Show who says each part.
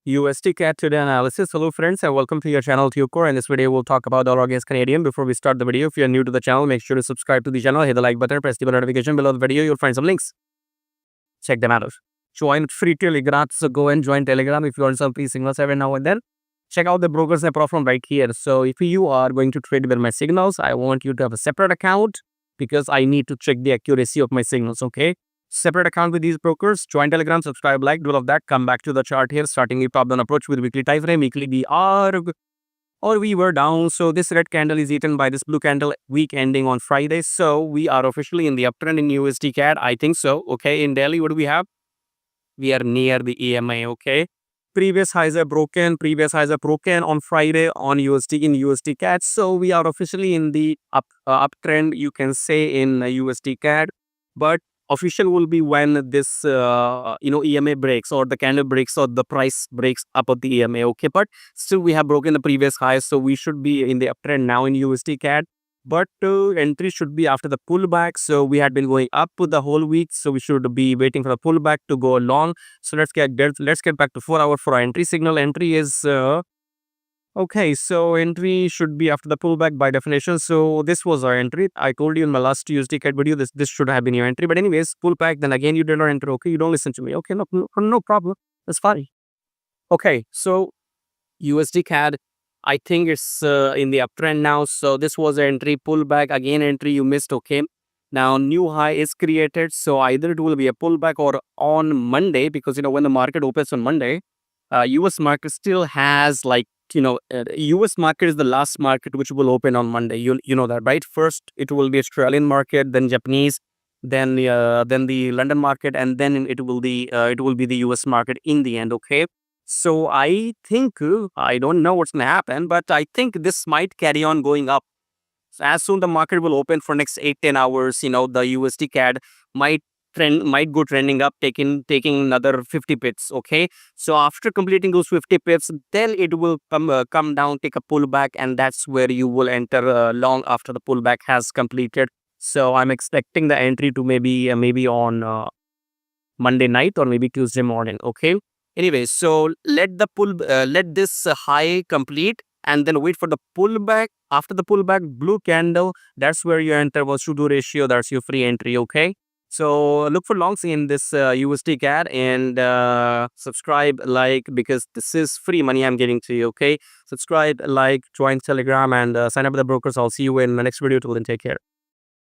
Speaker 1: USDCAD today analysis. Hello friends and welcome to your channel TubeCore. In this video, we'll talk about dollar against Canadian. Before we start the video, if you're new to the channel, make sure to subscribe to the channel, hit the like button, press the notification below the video. You'll find some links. Check them out. Join free Telegram. So go and join Telegram if you want some free signals every now and then. Check out the brokers I brought from right here. So if you are going to trade with my signals, I want you to have a separate account because I need to check the accuracy of my signals, okay? Separate account with these brokers, join Telegram, subscribe, like, do all of that. Come back to the chart here, starting the top down approach with weekly time frame. Weekly we were down. So this red candle is eaten by this blue candle, week ending on Friday. So we are officially in the uptrend in USD CAD. I think so. Okay, in Delhi, what do we have? We are near the EMA. Okay, previous highs are broken. On Friday on USD in USD CAD. So we are officially in the uptrend, you can say, in USD CAD, but official will be when this EMA breaks, or the candle breaks, or the price breaks up at the EMA. Okay, but still we have broken the previous high, so we should be in the uptrend now in USD CAD. But entry should be after the pullback. So we had been going up the whole week, so we should be waiting for the pullback to go long. So let's get back to 4 hour for our entry signal. Entry is okay, so entry should be after the pullback by definition. So this was our entry. I told you in my last USDCAD video, this should have been your entry. But anyways, pullback, then again you did not enter. Okay, you don't listen to me. Okay, no problem. That's fine. Okay, so USDCAD, I think it's in the uptrend now. So this was an entry, pullback, again entry, you missed. Okay, now new high is created. So either it will be a pullback or on Monday, because when the market opens on Monday, US market still has US market is the last market which will open on Monday. You know that, right? First it will be Australian market, then Japanese, then the London market, and then it will be the US market in the end. Okay, so I think I don't know what's gonna happen, but I think this might carry on going up. So as soon the market will open for next 8-10 hours, the USD CAD might go trending up, taking another 50 pips. Okay, so after completing those 50 pips, then it will come down, take a pullback, and that's where you will enter long after the pullback has completed. So I'm expecting the entry to maybe on Monday night or maybe Tuesday morning. Okay, anyway, so let this high complete and then wait for the pullback. After the pullback, blue candle, that's where you enter was to-do ratio. That's your free entry. Okay, so look for longs in this USD CAD, and subscribe, like, because this is free money I'm giving to you. Okay, subscribe, like, join Telegram, and sign up with the brokers. I'll see you in the next video. Till then, take care.